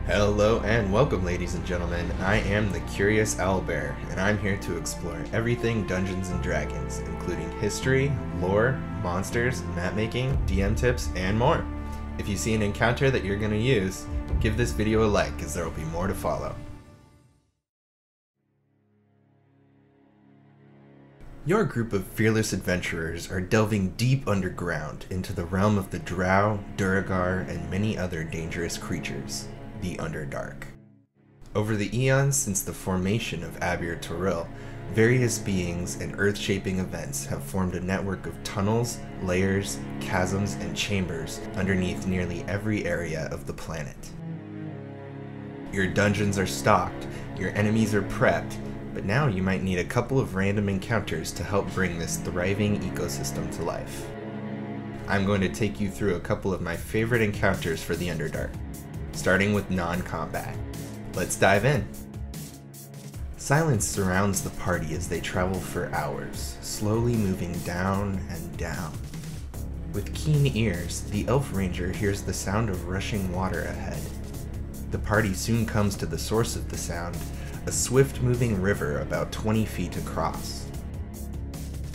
Hello and welcome, ladies and gentlemen. I am the Curious Owlbear, and I'm here to explore everything Dungeons & Dragons, including history, lore, monsters, map-making, DM tips, and more. If you see an encounter that you're going to use, give this video a like, as there will be more to follow. Your group of fearless adventurers are delving deep underground into the realm of the Drow, Duergar, and many other dangerous creatures, the Underdark. Over the eons since the formation of Abir Toril, various beings and earth-shaping events have formed a network of tunnels, layers, chasms, and chambers underneath nearly every area of the planet. Your dungeons are stocked, your enemies are prepped, but now you might need a couple of random encounters to help bring this thriving ecosystem to life. I'm going to take you through a couple of my favorite encounters for the Underdark, starting with non-combat. Let's dive in. Silence surrounds the party as they travel for hours, slowly moving down and down. With keen ears, the Elf Ranger hears the sound of rushing water ahead. The party soon comes to the source of the sound, a swift-moving river about 20 feet across.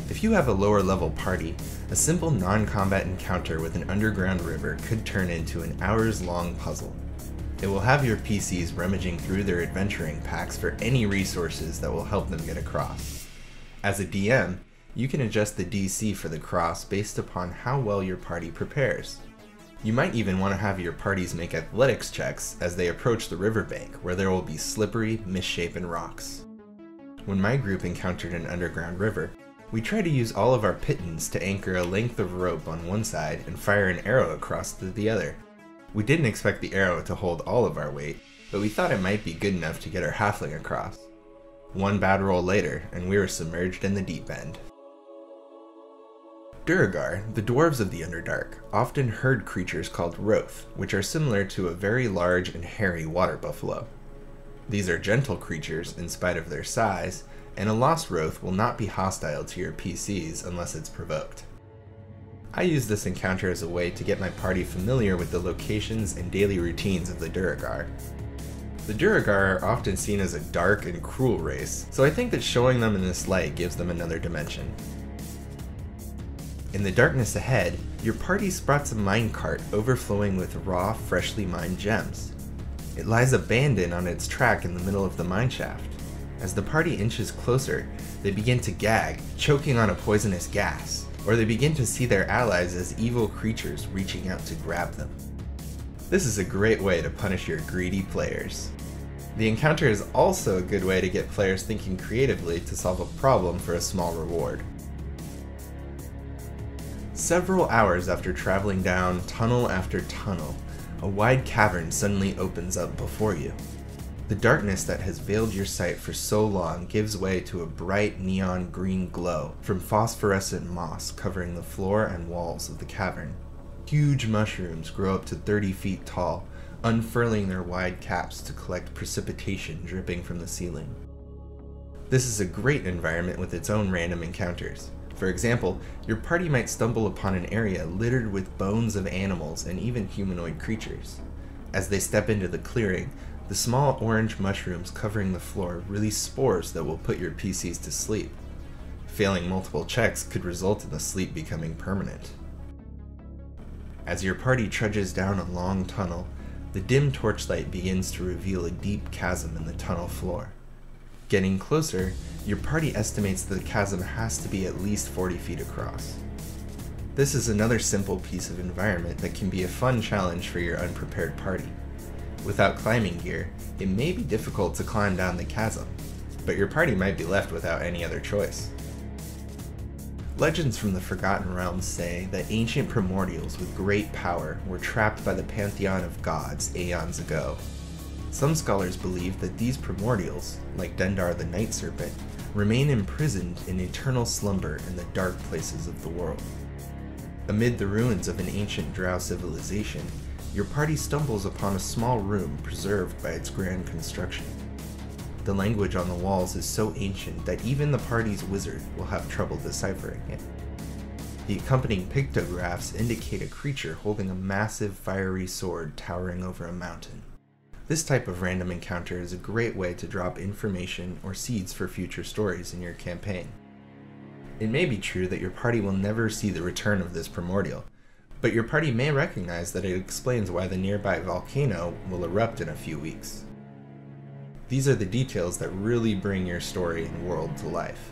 If you have a lower-level party, a simple non-combat encounter with an underground river could turn into an hours-long puzzle. It will have your PCs rummaging through their adventuring packs for any resources that will help them get across. As a DM, you can adjust the DC for the cross based upon how well your party prepares. You might even want to have your parties make athletics checks as they approach the riverbank, where there will be slippery, misshapen rocks. When my group encountered an underground river, we tried to use all of our pitons to anchor a length of rope on one side and fire an arrow across to the other. We didn't expect the arrow to hold all of our weight, but we thought it might be good enough to get our halfling across. One bad roll later, and we were submerged in the deep end. Duergar, the dwarves of the Underdark, often herd creatures called Roth, which are similar to a very large and hairy water buffalo. These are gentle creatures in spite of their size, and a lost Roth will not be hostile to your PCs unless it's provoked. I use this encounter as a way to get my party familiar with the locations and daily routines of the Duergar. The Duergar are often seen as a dark and cruel race, so I think that showing them in this light gives them another dimension. In the darkness ahead, your party spots a minecart overflowing with raw, freshly mined gems. It lies abandoned on its track in the middle of the mineshaft. As the party inches closer, they begin to gag, choking on a poisonous gas, or they begin to see their allies as evil creatures reaching out to grab them. This is a great way to punish your greedy players. The encounter is also a good way to get players thinking creatively to solve a problem for a small reward. Several hours after traveling down tunnel after tunnel, a wide cavern suddenly opens up before you. The darkness that has veiled your sight for so long gives way to a bright neon green glow from phosphorescent moss covering the floor and walls of the cavern. Huge mushrooms grow up to 30 feet tall, unfurling their wide caps to collect precipitation dripping from the ceiling. This is a great environment with its own random encounters. For example, your party might stumble upon an area littered with bones of animals and even humanoid creatures. As they step into the clearing, the small orange mushrooms covering the floor release spores that will put your PCs to sleep. Failing multiple checks could result in the sleep becoming permanent. As your party trudges down a long tunnel, the dim torchlight begins to reveal a deep chasm in the tunnel floor. Getting closer, your party estimates that the chasm has to be at least 40 feet across. This is another simple piece of environment that can be a fun challenge for your unprepared party. Without climbing gear, it may be difficult to climb down the chasm, but your party might be left without any other choice. Legends from the Forgotten Realms say that ancient primordials with great power were trapped by the pantheon of gods aeons ago. Some scholars believe that these primordials, like Dendar the Night Serpent, remain imprisoned in eternal slumber in the dark places of the world. Amid the ruins of an ancient Drow civilization, your party stumbles upon a small room preserved by its grand construction. The language on the walls is so ancient that even the party's wizard will have trouble deciphering it. The accompanying pictographs indicate a creature holding a massive fiery sword towering over a mountain. This type of random encounter is a great way to drop information or seeds for future stories in your campaign. It may be true that your party will never see the return of this primordial, but your party may recognize that it explains why the nearby volcano will erupt in a few weeks. These are the details that really bring your story and world to life.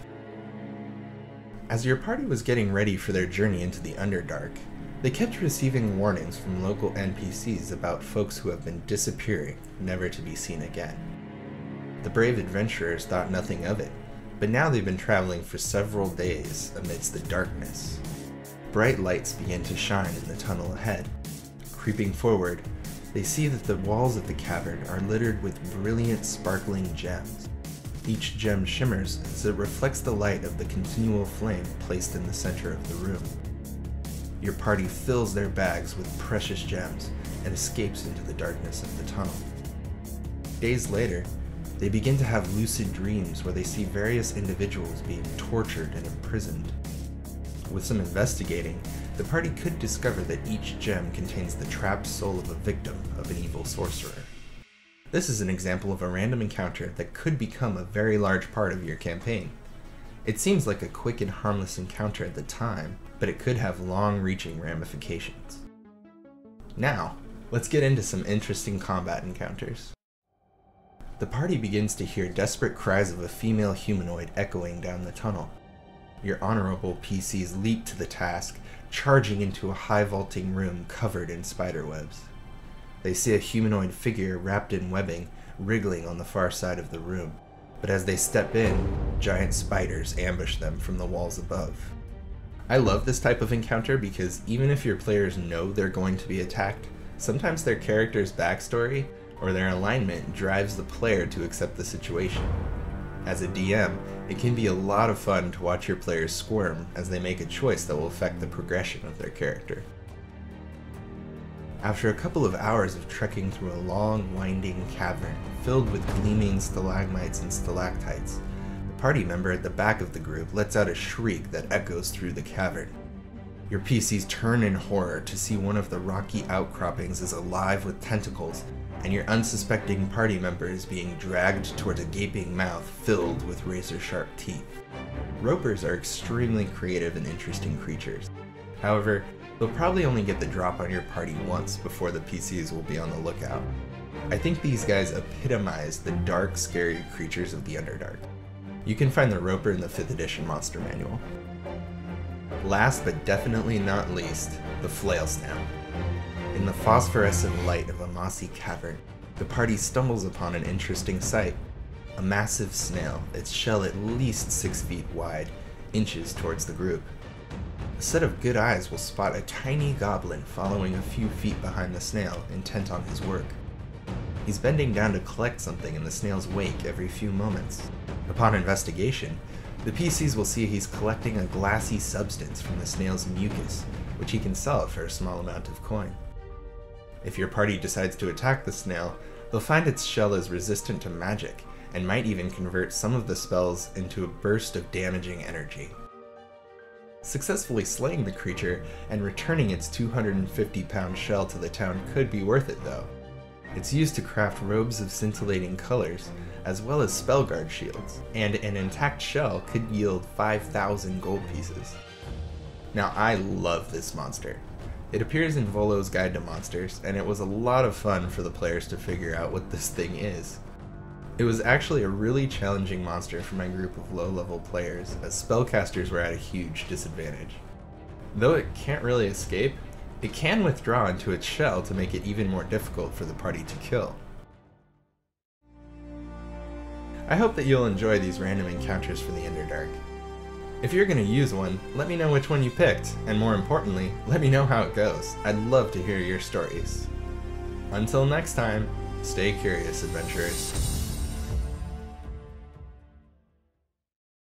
As your party was getting ready for their journey into the Underdark, they kept receiving warnings from local NPCs about folks who have been disappearing, never to be seen again. The brave adventurers thought nothing of it, but now they've been traveling for several days amidst the darkness. Bright lights begin to shine in the tunnel ahead. Creeping forward, they see that the walls of the cavern are littered with brilliant, sparkling gems. Each gem shimmers as it reflects the light of the continual flame placed in the center of the room. Your party fills their bags with precious gems and escapes into the darkness of the tunnel. Days later, they begin to have lucid dreams where they see various individuals being tortured and imprisoned. With some investigating, the party could discover that each gem contains the trapped soul of a victim of an evil sorcerer. This is an example of a random encounter that could become a very large part of your campaign. It seems like a quick and harmless encounter at the time, but it could have long-reaching ramifications. Now, let's get into some interesting combat encounters. The party begins to hear desperate cries of a female humanoid echoing down the tunnel. Your honorable PCs leap to the task, charging into a high-vaulting room covered in spiderwebs. They see a humanoid figure wrapped in webbing, wriggling on the far side of the room, but as they step in, giant spiders ambush them from the walls above. I love this type of encounter because even if your players know they're going to be attacked, sometimes their character's backstory or their alignment drives the player to accept the situation. As a DM, it can be a lot of fun to watch your players squirm as they make a choice that will affect the progression of their character. After a couple of hours of trekking through a long, winding cavern filled with gleaming stalagmites and stalactites, the party member at the back of the group lets out a shriek that echoes through the cavern. Your PCs turn in horror to see one of the rocky outcroppings is alive with tentacles, and your unsuspecting party member is being dragged towards a gaping mouth filled with razor-sharp teeth. Ropers are extremely creative and interesting creatures. However, they'll probably only get the drop on your party once before the PCs will be on the lookout. I think these guys epitomize the dark, scary creatures of the Underdark. You can find the Roper in the 5th edition Monster Manual. Last but definitely not least, the Flail Snail. In the phosphorescent light of a mossy cavern, the party stumbles upon an interesting sight. A massive snail, its shell at least 6 feet wide, inches towards the group. A set of good eyes will spot a tiny goblin following a few feet behind the snail, intent on his work. He's bending down to collect something in the snail's wake every few moments. Upon investigation, the PCs will see he's collecting a glassy substance from the snail's mucus, which he can sell for a small amount of coin. If your party decides to attack the snail, they'll find its shell is resistant to magic, and might even convert some of the spells into a burst of damaging energy. Successfully slaying the creature and returning its 250-pound shell to the town could be worth it though. It's used to craft robes of scintillating colors, as well as spellguard shields, and an intact shell could yield 5,000 gold pieces. Now I love this monster. It appears in Volo's Guide to Monsters, and it was a lot of fun for the players to figure out what this thing is. It was actually a really challenging monster for my group of low-level players, as spellcasters were at a huge disadvantage. Though it can't really escape, it can withdraw into its shell to make it even more difficult for the party to kill. I hope that you'll enjoy these random encounters for the Underdark. If you're going to use one, let me know which one you picked, and more importantly, let me know how it goes. I'd love to hear your stories. Until next time, stay curious, adventurers.